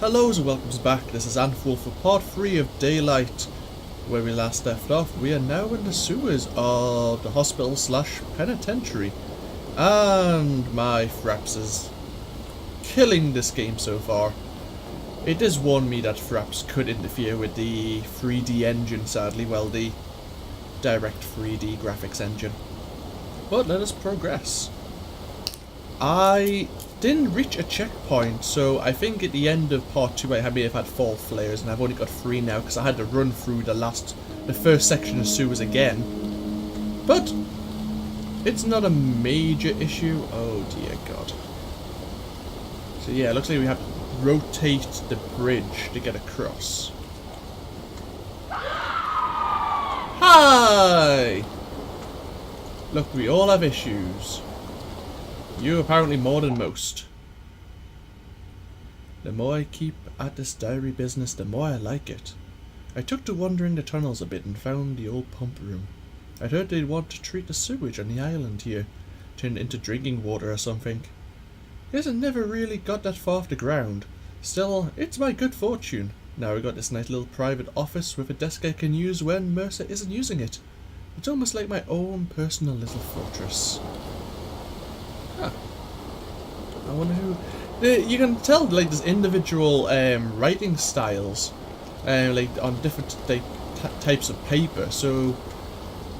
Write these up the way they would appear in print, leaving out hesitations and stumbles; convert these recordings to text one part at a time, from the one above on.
Hello and welcome back. This is AnthWolf for part 3 of Daylight. Where we last left off, we are now in the sewers of the hospital slash penitentiary. And my Fraps is killing this game so far. It does warn me that Fraps could interfere with the 3D engine, sadly, well, the direct 3D graphics engine. But let us progress. I didn't reach a checkpoint, so I think at the end of part 2 I may have had 4 flares, and I've only got 3 now because I had to run through the first section of sewers again. But it's not a major issue. Oh dear God. So yeah, it looks like we have to rotate the bridge to get across. Hi! Look, we all have issues. You apparently more than most. The more I keep at this diary business, the more I like it. I took to wandering the tunnels a bit and found the old pump room. I'd heard they'd want to treat the sewage on the island here, turn it into drinking water or something. Guess it never really got that far off the ground. Still, it's my good fortune. Now I got this nice little private office with a desk I can use when Mercer isn't using it. It's almost like my own personal little fortress. Huh. I wonder who... You can tell, like, there's individual writing styles, like, on different types of paper, so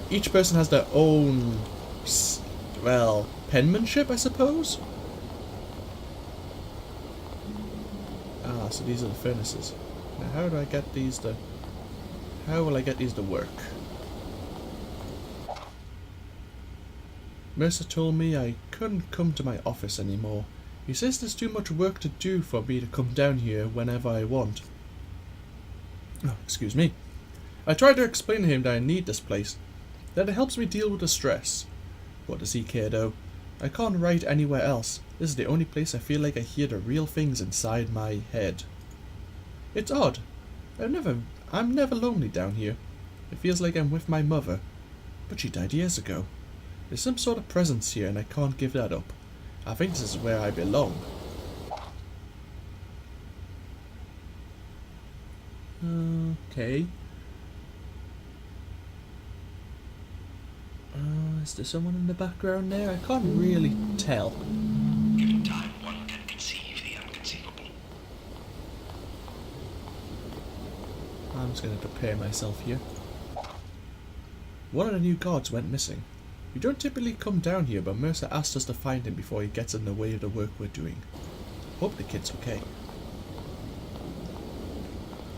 each person has their own, well, penmanship, I suppose? Ah, so these are the furnaces. Now, how do I get these to... How will I get these to work? Mercer told me I couldn't come to my office anymore. He says there's too much work to do for me to come down here whenever I want. Oh, excuse me. I tried to explain to him that I need this place, that it helps me deal with the stress. What does he care though? I can't write anywhere else. This is the only place I feel like I hear the real things inside my head. It's odd. I'm never lonely down here. It feels like I'm with my mother, but she died years ago. There's some sort of presence here and I can't give that up. I think this is where I belong. Okay. Is there someone in the background there? I can't really tell. Given time, one can conceive the unconceivable. I'm just going to prepare myself here. One of the new guards went missing. We don't typically come down here, but Mercer asked us to find him before he gets in the way of the work we're doing. Hope the kid's okay.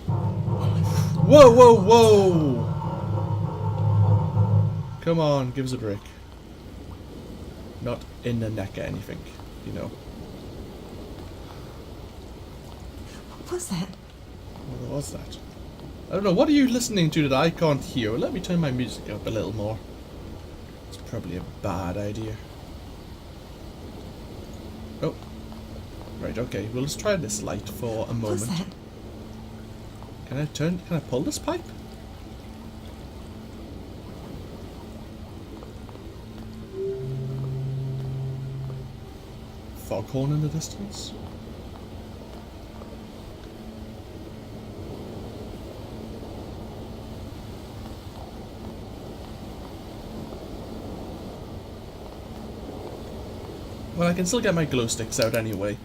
Whoa, whoa, whoa! Come on, give us a break. Not in the neck or anything, you know. What was that? What was that? I don't know, what are you listening to that I can't hear? Let me turn my music up a little more. It's probably a bad idea. Oh. Right, okay, we'll just try this light for a moment. What was that? Can I pull this pipe? Foghorn in the distance? Well, I can still get my glow sticks out anyway.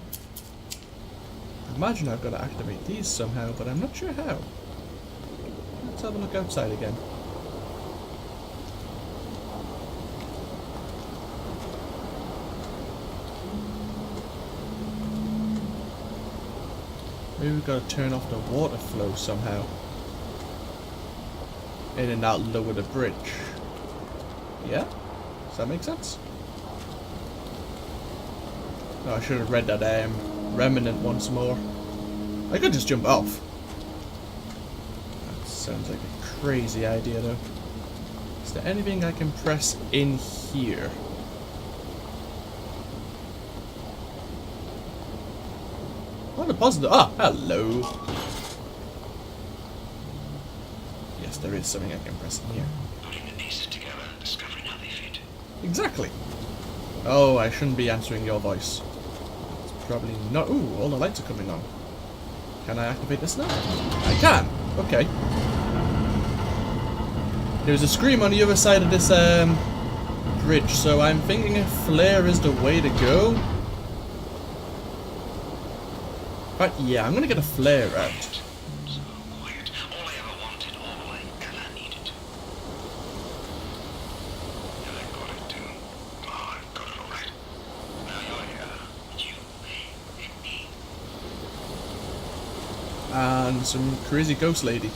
I imagine I've got to activate these somehow, but I'm not sure how. Let's have a look outside again. Maybe we've got to turn off the water flow somehow. And then that'll lower the bridge. Yeah? Does that make sense? Oh, I should have read that remnant once more. I could just jump off. That sounds like a crazy idea though. Is there anything I can press in here? On the positive. Ah, hello. Yes, there is something I can press in here. Putting the pieces together, discovering how they fit. Exactly. Oh, I shouldn't be answering your voice. It's probably not. Ooh, all the lights are coming on. Can I activate this now? I can. Okay. There's a scream on the other side of this bridge, so I'm thinking a flare is the way to go. But yeah, I'm gonna get a flare out. So quiet. All I ever wanted, all I ever needed. Yeah, I got it too. Oh, I've got it all right. Now you're here. You and me. And some crazy ghost lady.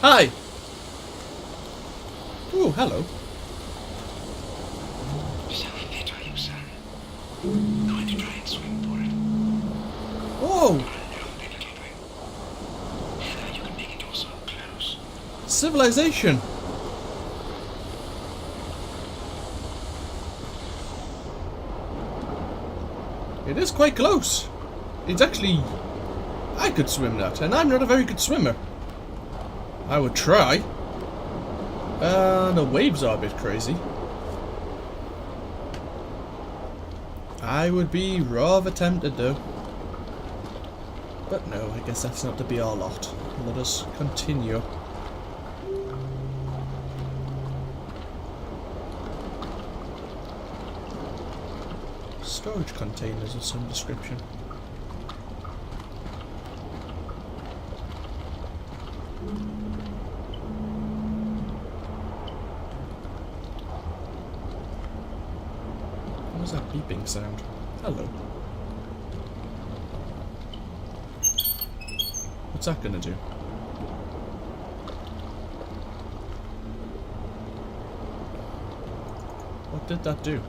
Hi! Ooh, hello. So fit are you, son? Going to try and swim for it. Whoa! A little bit. Heather, you can make it all so close. Civilization! It is quite close. It's actually... I could swim that, and I'm not a very good swimmer. I would try. The waves are a bit crazy. I would be rather tempted though. But no, I guess that's not the be-all lot. Let us continue. Storage containers of some description. What was that beeping sound? Hello. What's that gonna do? What did that do?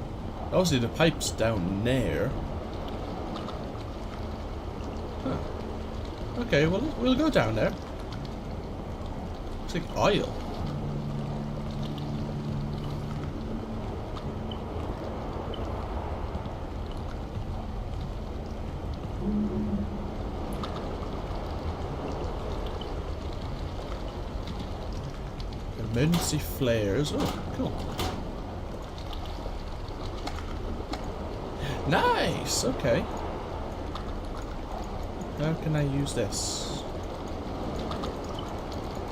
Obviously the pipe's down there. Huh. Okay, well we'll go down there. It's like oil. Emergency flares. Oh, cool. Nice! Okay. How can I use this?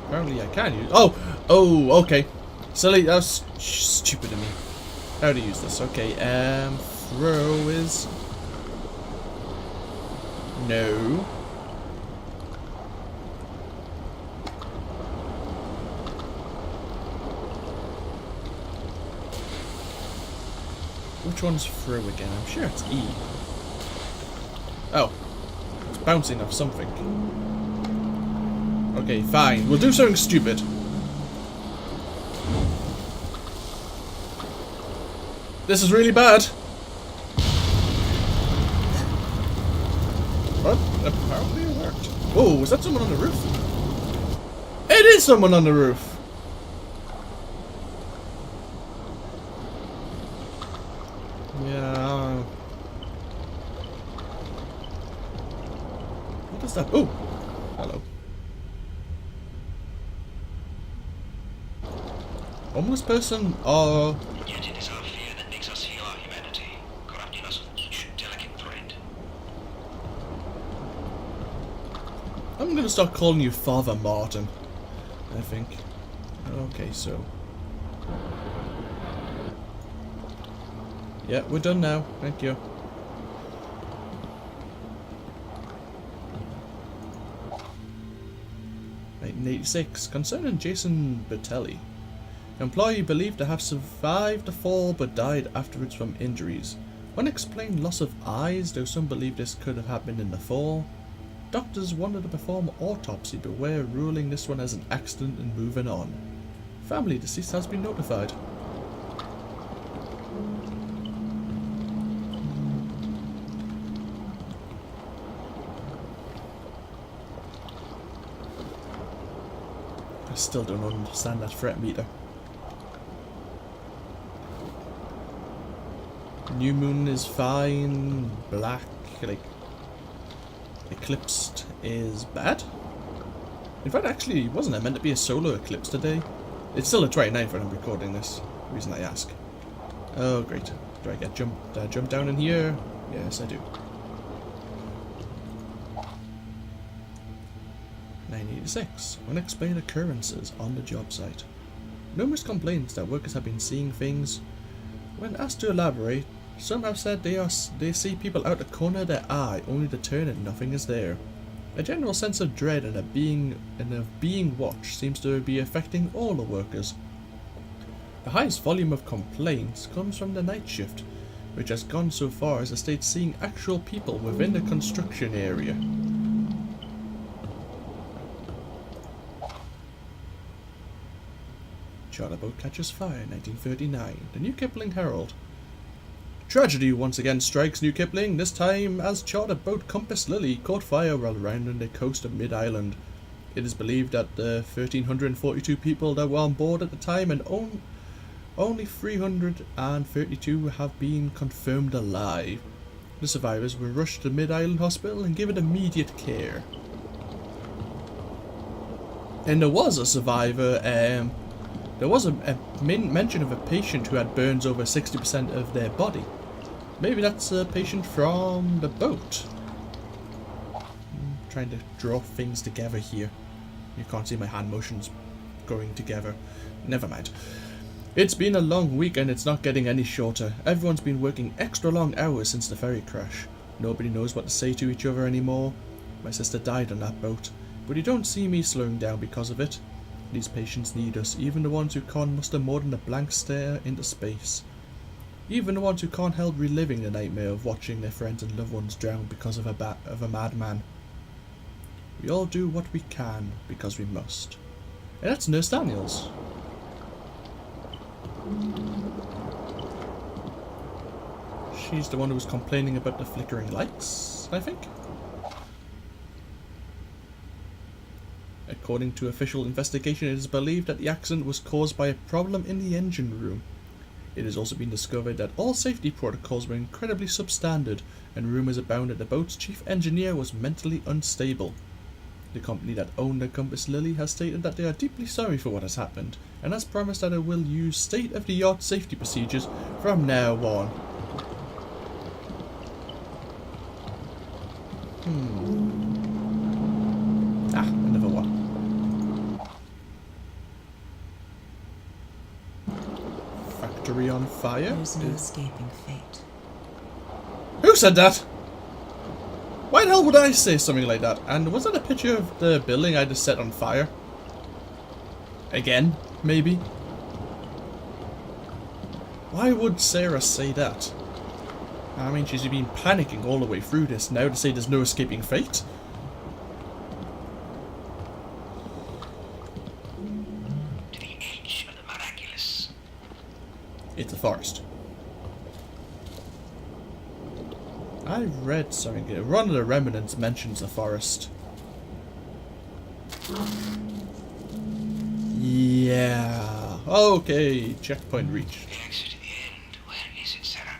Apparently I can use... Oh! Oh, okay. Silly, that was stupid of me. How to use this? Okay, throw is... No. Which one's throw again? I'm sure it's E. Oh. It's bouncing off something. Okay, fine. We'll do something stupid. This is really bad. But apparently it worked. Oh, was that someone on the roof? It is someone on the roof! Yeah. What is that? Oh! Hello. Homeless person or... Yet it is our fear that makes us feel our humanity, corrupting us with each delicate thread. I'm gonna start calling you Father Martin, I think. Okay, so... Yeah, we're done now. Thank you. '86. Concerning Jason Bertelli. Employee believed to have survived the fall but died afterwards from injuries. Unexplained loss of eyes, though some believe this could have happened in the fall. Doctors wanted to perform autopsy but were ruling this one as an accident and moving on. Family deceased has been notified. I still don't understand that threat meter. New moon is fine. Black, like eclipsed, is bad. In fact, actually, wasn't it meant to be a solar eclipse today? It's still the 29th when I'm recording this. Reason I ask. Oh, great. Do I jump down in here? Yes, I do. 986. Unexplained occurrences on the job site. Numerous complaints that workers have been seeing things. When asked to elaborate, some have said they see people out the corner of their eye, only to turn and nothing is there. A general sense of dread and of being watched seems to be affecting all the workers. The highest volume of complaints comes from the night shift, which has gone so far as to state seeing actual people within the construction area. Charter boat catches fire, 1939. The New Kipling Herald. Tragedy once again strikes New Kipling, this time as charter boat Compass Lily caught fire while rounding the coast of Mid-Island. It is believed that the 1,342 people that were on board at the time and only 332 have been confirmed alive. The survivors were rushed to Mid-Island Hospital and given immediate care. And there was a survivor, there was a mention of a patient who had burns over 60% of their body. Maybe that's a patient from the boat. I'm trying to draw things together here. You can't see my hand motions going together. Never mind. It's been a long week and it's not getting any shorter. Everyone's been working extra long hours since the ferry crash. Nobody knows what to say to each other anymore. My sister died on that boat, but you don't see me slowing down because of it. These patients need us, even the ones who can't muster more than a blank stare into space. Even the ones who can't help reliving the nightmare of watching their friends and loved ones drown because of a madman. We all do what we can because we must. And that's Nurse Daniels. She's the one who was complaining about the flickering lights, I think. According to official investigation, it is believed that the accident was caused by a problem in the engine room. It has also been discovered that all safety protocols were incredibly substandard, and rumours abound that the boat's chief engineer was mentally unstable. The company that owned the Compass Lily has stated that they are deeply sorry for what has happened, and has promised that it will use state-of-the-art safety procedures from now on. Another one. Factory on fire? There's no escaping fate. Who said that? Why the hell would I say something like that? And was that a picture of the building I just set on fire? Again, maybe? Why would Sarah say that? I mean, she's been panicking all the way through this. Now to say there's no escaping fate? To the edge of the miraculous. It's a forest. I read something here. One of the remnants mentions the forest. Yeah. Okay, checkpoint reached. The exit end. Where is it, Sarah?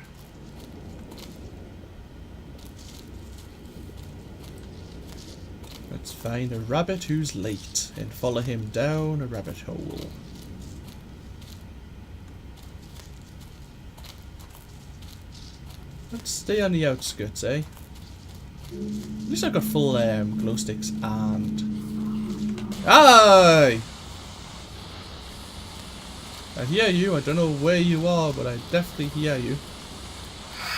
Let's find a rabbit who's late and follow him down a rabbit hole. Let's stay on the outskirts, eh? At least I've got full glow sticks and... Aye! I hear you. I don't know where you are, but I definitely hear you.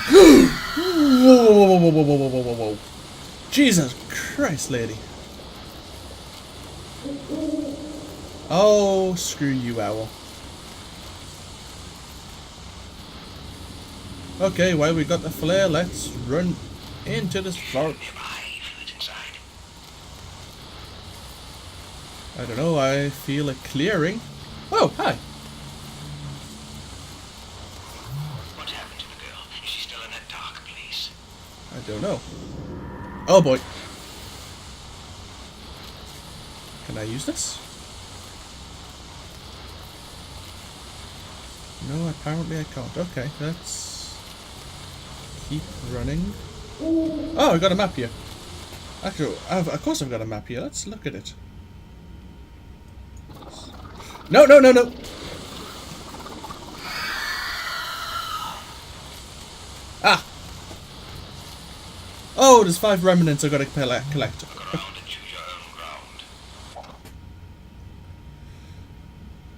Whoa, whoa, whoa, whoa, whoa, whoa, whoa, whoa, whoa. Jesus Christ, lady. Oh, screw you, owl. Okay, well, we got the flare. Let's run into this forest. I don't know, I feel a clearing. Oh, hi. What happened to the girl? Is she still in that dark place? I don't know. Oh boy. Can I use this? No, apparently I can't. Okay, let's keep running. Oh, I got a map here. Actually, of course I've got a map here. Let's look at it. No, no, no, no. Ah! Oh, there's 5 remnants I've got to collect. Look around and choose your own ground.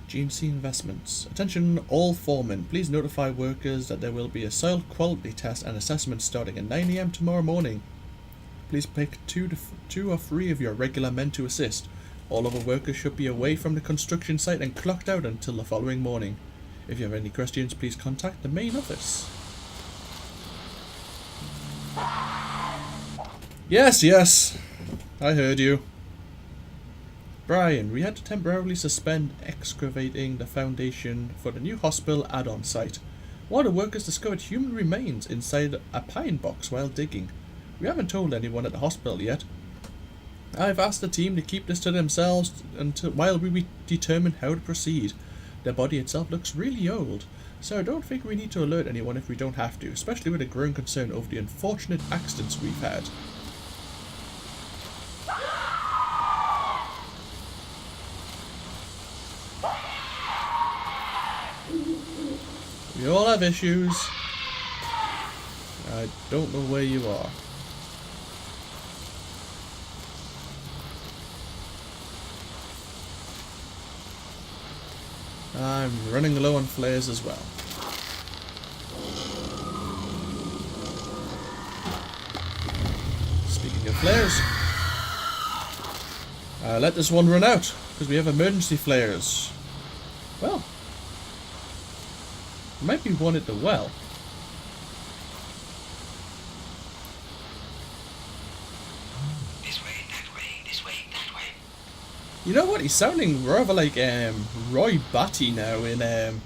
GNC Investments. Attention all foremen. Please notify workers that there will be a soil quality test and assessment starting at 9 AM tomorrow morning. Please pick 2 or 3 of your regular men to assist. All other workers should be away from the construction site and clocked out until the following morning. If you have any questions, please contact the main office. Yes, yes. I heard you. Brian, we had to temporarily suspend excavating the foundation for the new hospital add-on site. One of the workers discovered human remains inside a pine box while digging. We haven't told anyone at the hospital yet. I've asked the team to keep this to themselves while we determine how to proceed. The body itself looks really old, so I don't think we need to alert anyone if we don't have to, especially with a growing concern over the unfortunate accidents we've had. We all have issues. I don't know where you are. I'm running low on flares as well. Speaking of flares, let this one run out, because we have emergency flares. Well, might be one at the well. This way, that way, this way, that way. You know what? He's sounding rather like Roy Batty now in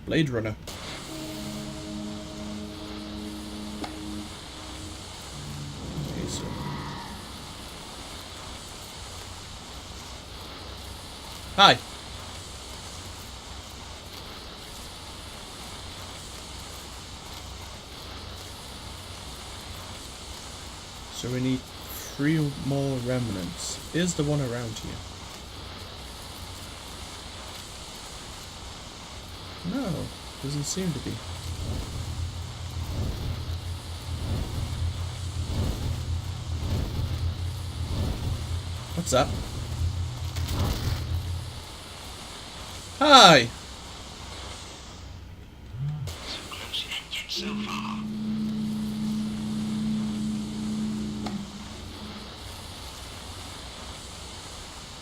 Blade Runner. Okay, so hi. So we need 3 more remnants. Is the one around here? No, doesn't seem to be. What's that? Hi! So close and yet so far.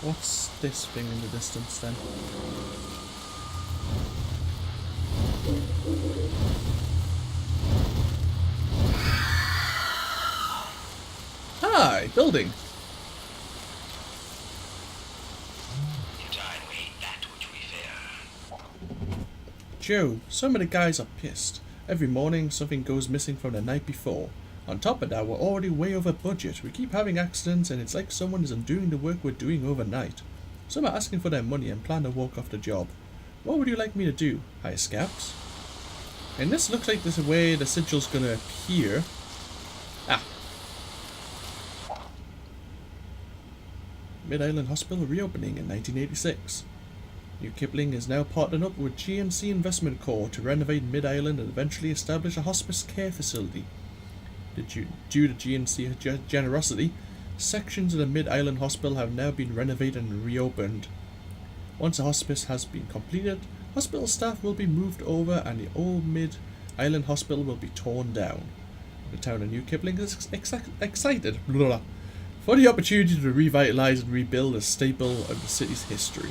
What's this thing in the distance then? Hi, building. In time we eat that which we fear. Joe, some of the guys are pissed. Every morning something goes missing from the night before. On top of that, we're already way over budget. We keep having accidents and it's like someone isn't doing the work we're doing overnight. Some are asking for their money and plan to walk off the job. What would you like me to do? Hire scouts? And this looks like this is where the sigil's gonna appear. Ah. Mid-Island Hospital reopening in 1986. New Kipling is now partnered up with GNC Investment Corps to renovate Mid-Island and eventually establish a hospice care facility. Due to GNC generosity, sections of the Mid-Island Hospital have now been renovated and reopened. Once the hospice has been completed, hospital staff will be moved over and the old Mid-Island Hospital will be torn down. The town of New Kipling is excited for the opportunity to revitalise and rebuild a staple of the city's history.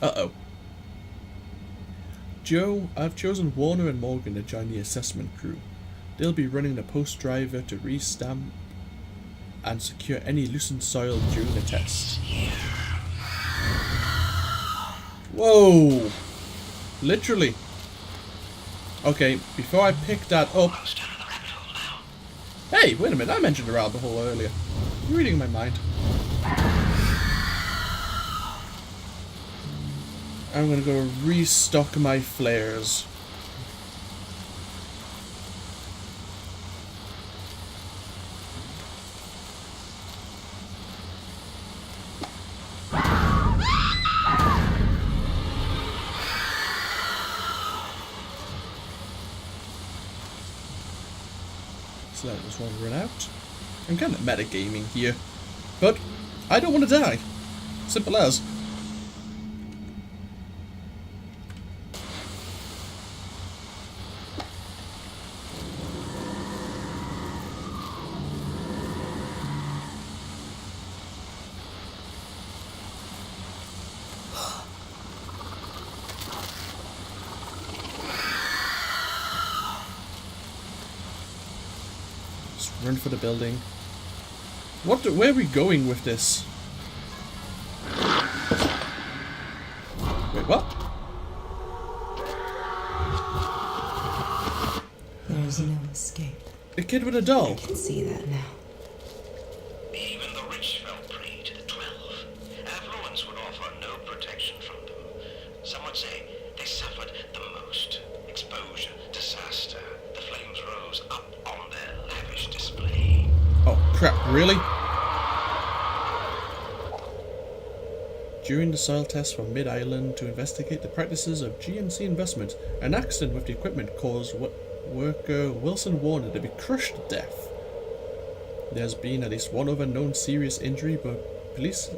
Uh-oh. Joe, I've chosen Warner and Morgan to join the assessment crew. They'll be running the post driver to re-stamp and secure any loosened soil during the test. Whoa! Literally. Okay, before I pick that up... Hey, wait a minute, I mentioned the rabbit hole earlier. You're reading my mind. I'm gonna go restock my flares. So let this one run out. I'm kind of metagaming here. But I don't want to die. Simple as. Just run for the building. Where are we going with this? Wait, what? There's no escape. A kid with a doll. I can see that now. Even the rich fell prey to the 12. Affluence would offer no protection from them. Some would say they suffered the most. Exposure, disaster. The flames rose up on their lavish display. Oh crap, really? During the soil test for Mid-Island to investigate the practices of GMC Investment, an accident with the equipment caused worker Wilson Warner to be crushed to death. There has been at least one other known serious injury, but police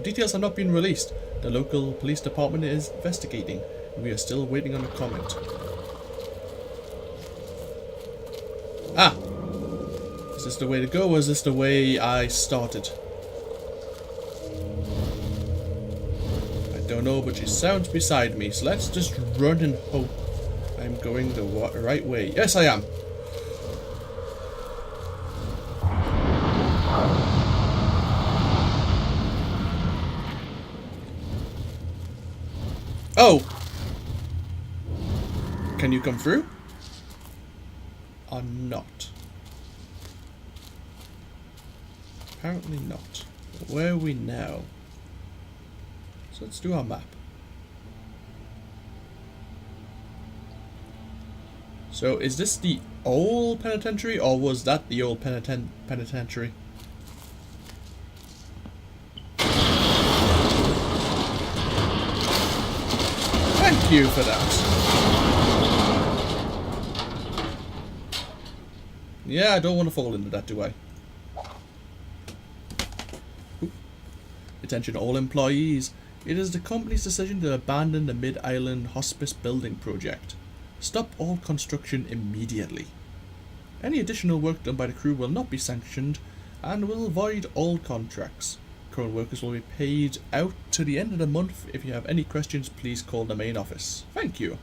details have not been released. The local police department is investigating. We are still waiting on a comment. Ah! Is this the way to go, or is this the way I started? I don't know, but she sounds beside me, so let's just run and hope I'm going the right way. Yes, I am. Oh! Can you come through? Or not? Apparently not. Where are we now? So let's do our map. So is this the old penitentiary, or was that the old penitentiary? Thank you for that. Yeah, I don't want to fall into that, do I? Oop. Attention all employees. It is the company's decision to abandon the Mid-Island Hospice building project. Stop all construction immediately. Any additional work done by the crew will not be sanctioned and will void all contracts. Current workers will be paid out to the end of the month. If you have any questions, please call the main office. Thank you.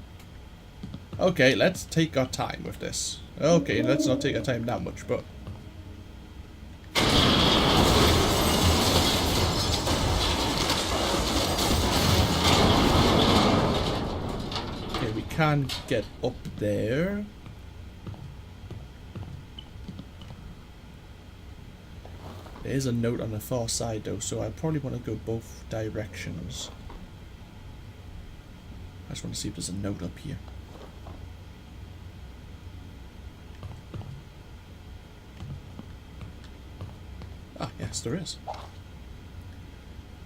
Okay, let's take our time with this. Okay, let's not take our time that much, but... Okay, we can get up there. There is a note on the far side though, so I probably want to go both directions. I just want to see if there's a note up here. Ah, yes, there is.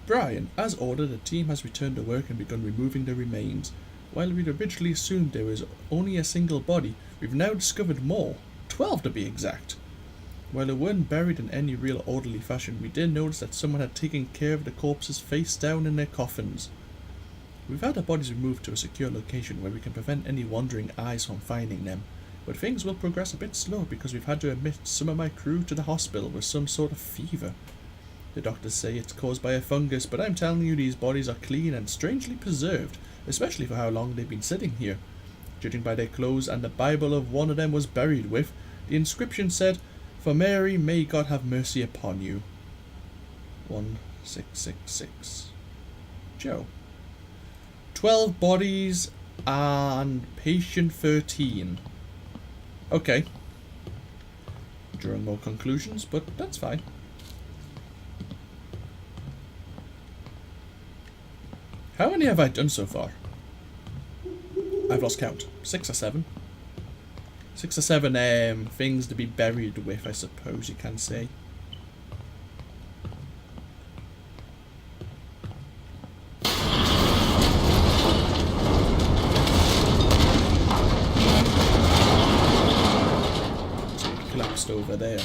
Brian, as ordered, the team has returned to work and begun removing the remains. While we'd originally assumed there was only a single body, we've now discovered more. 12 to be exact. While they weren't buried in any real orderly fashion, we did notice that someone had taken care of the corpses face down in their coffins. We've had the bodies removed to a secure location where we can prevent any wandering eyes from finding them, but things will progress a bit slow because we've had to admit some of my crew to the hospital with some sort of fever. The doctors say it's caused by a fungus, but I'm telling you these bodies are clean and strangely preserved, especially for how long they've been sitting here. Judging by their clothes and the Bible of one of them was buried with, the inscription said, "For Mary, may God have mercy upon you." 1666. Joe. 12 bodies and patient 13. Okay. Drawing more conclusions, but that's fine. How many have I done so far? I've lost count. 6 or 7. 6 or 7 things to be buried with, I suppose you can say. So we collapsed over there.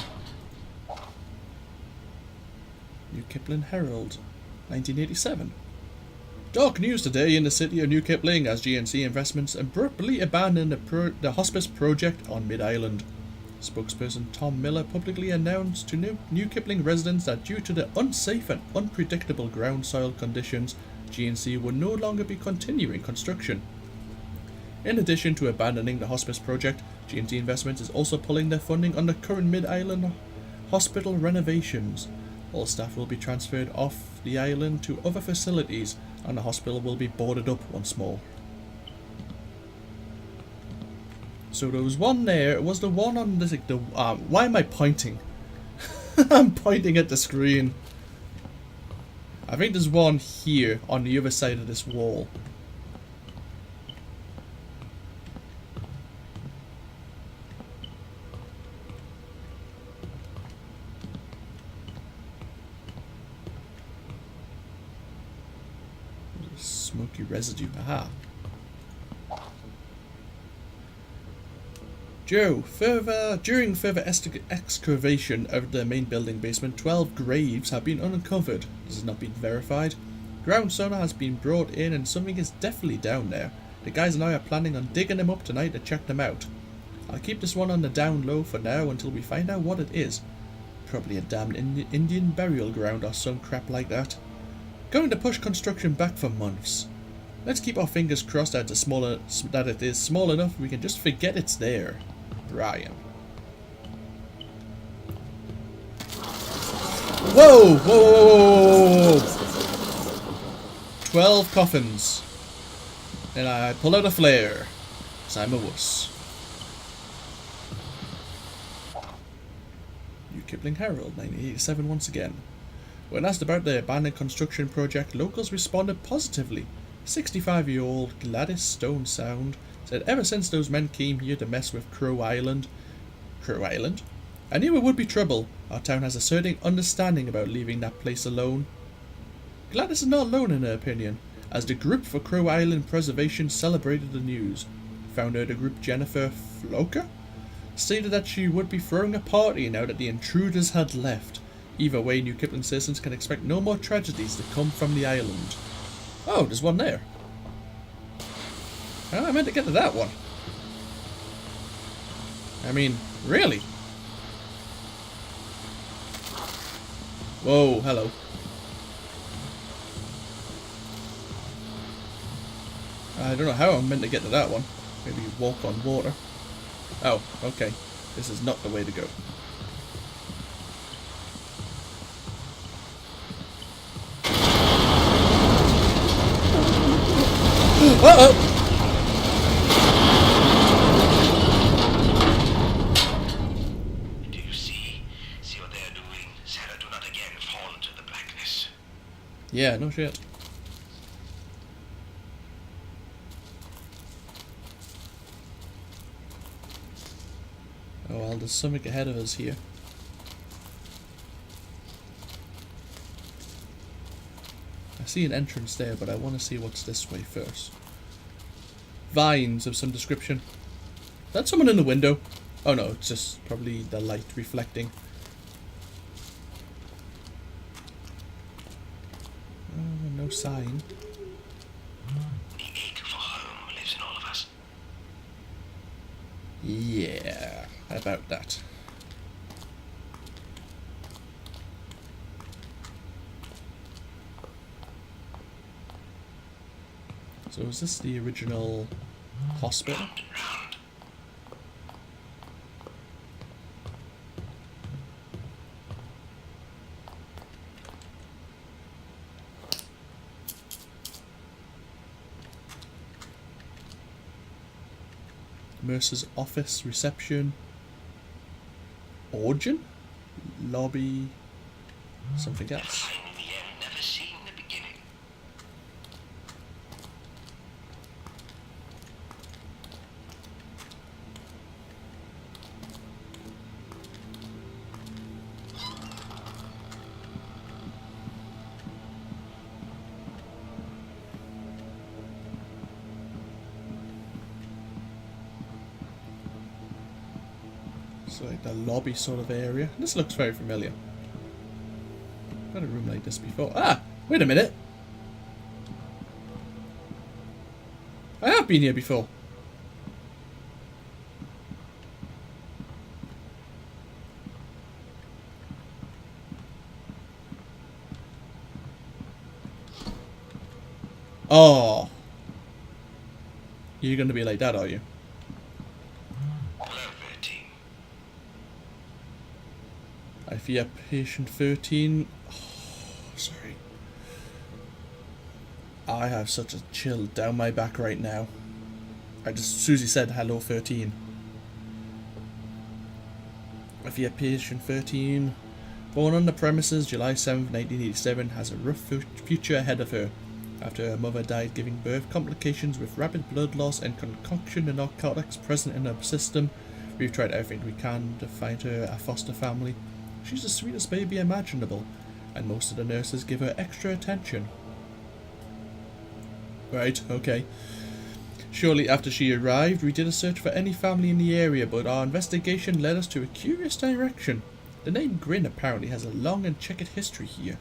New Kipling Herald, 1987. Dark news today in the city of New Kipling as GNC Investments abruptly abandoned the hospice project on Mid-Island. Spokesperson Tom Miller publicly announced to New Kipling residents that due to the unsafe and unpredictable ground soil conditions, GNC would no longer be continuing construction. In addition to abandoning the hospice project, GNC Investments is also pulling their funding on the current Mid-Island hospital renovations. All staff will be transferred off the island to other facilities, and the hospital will be boarded up once more. So there was one there. It was the one on this. Why am I pointing? I'm pointing at the screen. I think there's one here on the other side of this wall. Smoky residue. Aha. Joe, during further excavation of the main building basement, 12 graves have been uncovered. This has not been verified. Ground sonar has been brought in and something is definitely down there. The guys and I are planning on digging them up tonight to check them out. I'll keep this one on the down low for now until we find out what it is. Probably a damned Indian burial ground or some crap like that. Going to push construction back for months. Let's keep our fingers crossed that it is small enough we can just forget it's there. Brian. Whoa! Whoa! Whoa! Whoa! Whoa! 12 coffins. And I pull out a flare. 'Cause I'm a wuss. New Kipling Herald, 1987 once again. When asked about the abandoned construction project, locals responded positively. 65-year-old Gladys Stone Sound said ever since those men came here to mess with Crow Island, I knew it would be trouble. Our town has a certain understanding about leaving that place alone. Gladys is not alone in her opinion, as the group for Crow Island Preservation celebrated the news. Founder of the group, Jennifer Floker, stated that she would be throwing a party now that the intruders had left. Either way, New Kipling citizens can expect no more tragedies to come from the island. Oh, there's one there. How am I meant to get to that one? I mean, really? Whoa, hello. I don't know how I'm meant to get to that one. Maybe walk on water. Oh, okay. This is not the way to go. Uh-oh! Do you see? See what they are doing? Sarah, do not again fall into the blackness. Yeah, no shit. Oh well, there's something ahead of us here. I see an entrance there, but I want to see what's this way first. Vines of some description. Is that someone in the window? Oh no, it's just probably the light reflecting. Oh, no sign. The ache for home lives in all of us. Yeah, about that. So is this the original hospital? Round. Mercer's office, reception, origin, lobby, something else. Finding the end, never seen the beginning. So like the lobby sort of area. This looks very familiar. I've had a room like this before. Ah! Wait a minute! I have been here before. Oh. You're gonna be like that, are you? Hello, 13. I fear patient 13. Oh, sorry. I have such a chill down my back right now. Susie said hello 13. I fear patient 13. Born on the premises July 7th, 1987, has a rough future ahead of her. After her mother died giving birth, complications with rapid blood loss and concoction of narcotics present in her system. We've tried everything we can to find her a foster family. She's the sweetest baby imaginable, and most of the nurses give her extra attention. Right, okay. Shortly after she arrived, we did a search for any family in the area, but our investigation led us to a curious direction. The name Grin apparently has a long and checkered history here.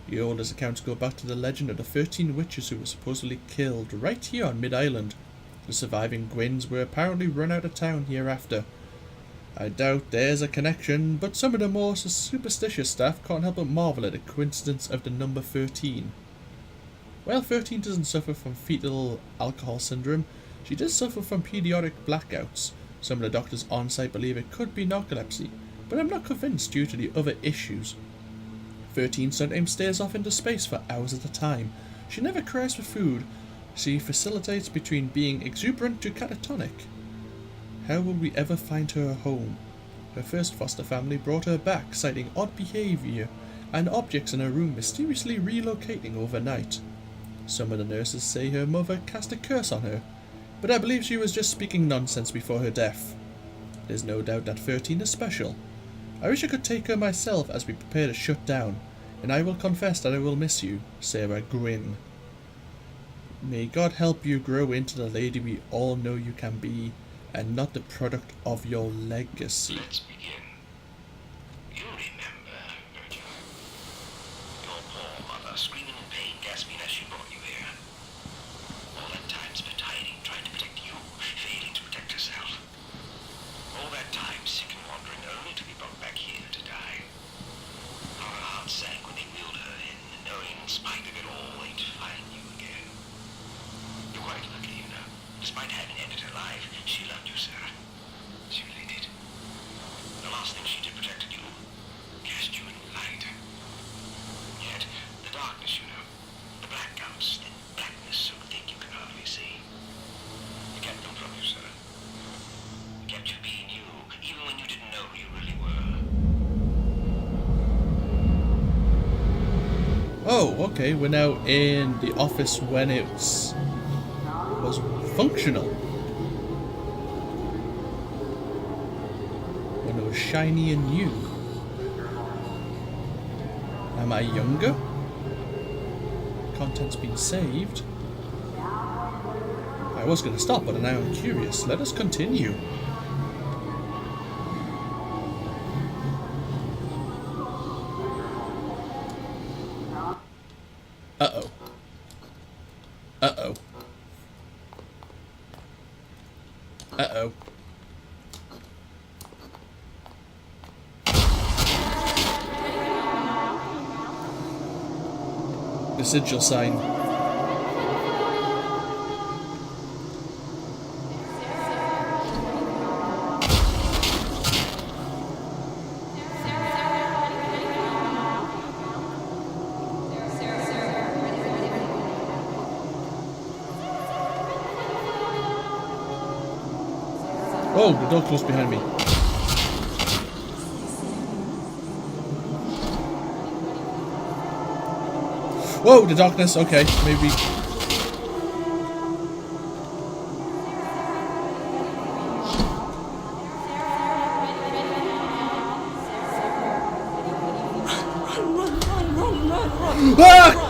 The oldest accounts go back to the legend of the 13 witches who were supposedly killed right here on Mid-Island. The surviving Gwins were apparently run out of town hereafter. I doubt there's a connection, but some of the more superstitious staff can't help but marvel at the coincidence of the number 13. While 13 doesn't suffer from fetal alcohol syndrome, she does suffer from periodic blackouts. Some of the doctors on site believe it could be narcolepsy, but I'm not convinced due to the other issues. 13 sometimes stares off into space for hours at a time. She never cries for food. She facilitates between being exuberant to catatonic. How will we ever find her a home? Her first foster family brought her back, citing odd behaviour and objects in her room mysteriously relocating overnight. Some of the nurses say her mother cast a curse on her, but I believe she was just speaking nonsense before her death. There's no doubt that 13 is special. I wish I could take her myself as we prepare to shut down, and I will confess that I will miss you, Sarah Grin. May God help you grow into the lady we all know you can be, and not the product of your legacy. Let's begin. You remember, don't you? Your poor mother screaming in pain, gasping as she brought you here. All that time spent hiding, trying to protect you, failing to protect herself. All that time sick and wandering, only to be brought back here to die. How her heart sank when they wheeled her in, knowing in spite of it all they'd find you again. You're quite lucky, you know. Despite having ended her life, she loved you, Sarah. She really did. The last thing she did protected you, cast you in light. Yet, the darkness, you know, the blackouts, the blackness so thick you can hardly see. It kept them from you, Sarah. It kept you being you, even when you didn't know who you really were. Oh, okay, we're now in the office when it was functional. When it was shiny and new. Am I younger? Content's been saved. I was going to stop, but now I'm curious. Let us continue. Uh-oh. Uh-oh. Uh-oh. The sigil sign. Oh, the door closed behind me. Whoa, the darkness. Okay, maybe. Run! Ah!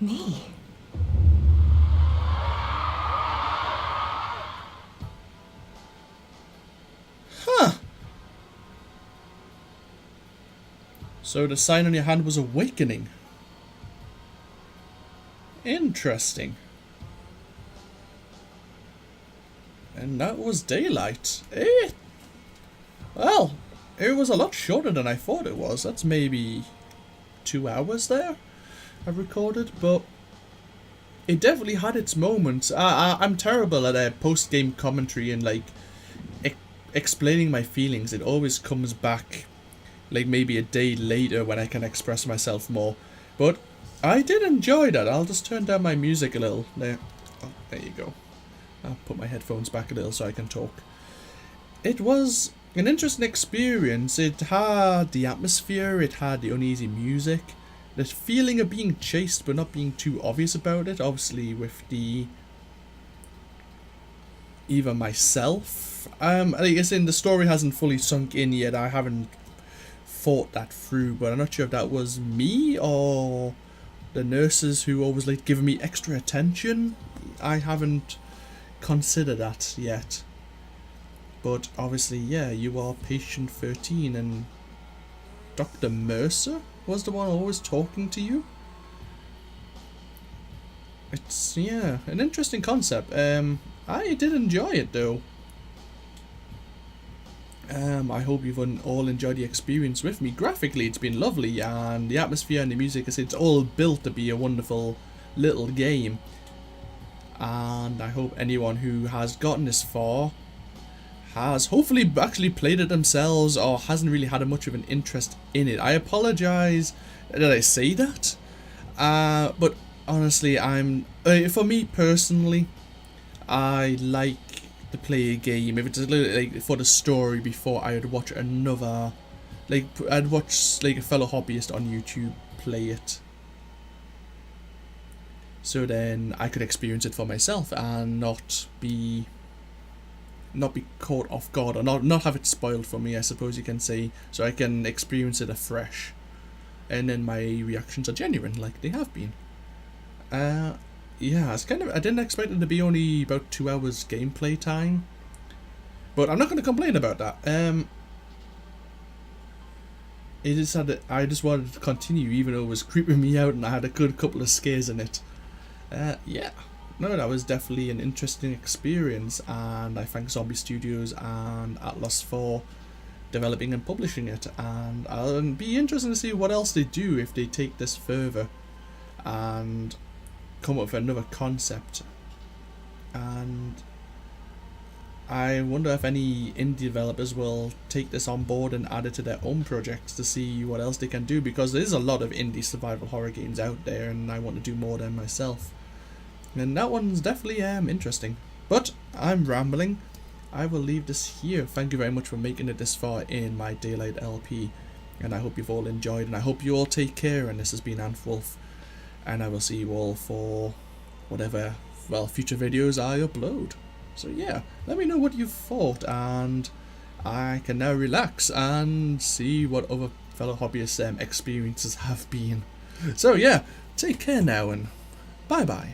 Me? Huh. So the sign on your hand was awakening. Interesting. And that was daylight. Well, it was a lot shorter than I thought it was. That's maybe 2 hours there I've recorded, but it definitely had its moments. I'm terrible at a post-game commentary and like explaining my feelings. It always comes back like maybe a day later when I can express myself more. But I did enjoy that. I'll just turn down my music a little. There, oh, there you go. I'll put my headphones back a little so I can talk. It was an interesting experience. It had the atmosphere, it had the uneasy music, the feeling of being chased but not being too obvious about it, obviously with the even myself. I guess in the story hasn't fully sunk in yet. I haven't thought that through, but I'm not sure if that was me or the nurses who always like giving me extra attention. I haven't considered that yet. But obviously, yeah, you are patient 13 and Dr. Mercer was the one always talking to you. It's, yeah, an interesting concept. I did enjoy it though. I hope you've all enjoyed the experience with me. Graphically, it's been lovely, and the atmosphere and the music, it's all built to be a wonderful little game. And I hope anyone who has gotten this far has hopefully actually played it themselves or hasn't really had much of an interest in it. I apologize that I say that, but honestly, for me personally, I like to play a game if it's a little, like for the story before I would watch another, like I'd watch like a fellow hobbyist on YouTube play it, so then I could experience it for myself and not be caught off guard, or not have it spoiled for me, I suppose you can say, so I can experience it afresh and then my reactions are genuine like they have been. Yeah, it's kind of, I didn't expect it to be only about 2 hours gameplay time, but I'm not going to complain about that. It just I just wanted to continue even though it was creeping me out and I had a good couple of scares in it. Yeah, no, that was definitely an interesting experience, and I thank Zombie Studios and Atlas for developing and publishing it, and I'll be interested to see what else they do if they take this further and come up with another concept. And I wonder if any indie developers will take this on board and add it to their own projects to see what else they can do, because there's a lot of indie survival horror games out there and I want to do more than myself. And that one's definitely interesting. But I'm rambling. I will leave this here. Thank you very much for making it this far in my Daylight LP. And I hope you've all enjoyed, and I hope you all take care. And this has been AnthWolf. And I will see you all for whatever, well, future videos I upload. So yeah, let me know what you thought, and I can now relax and see what other fellow hobbyists' experiences have been. So yeah, take care now, and bye bye.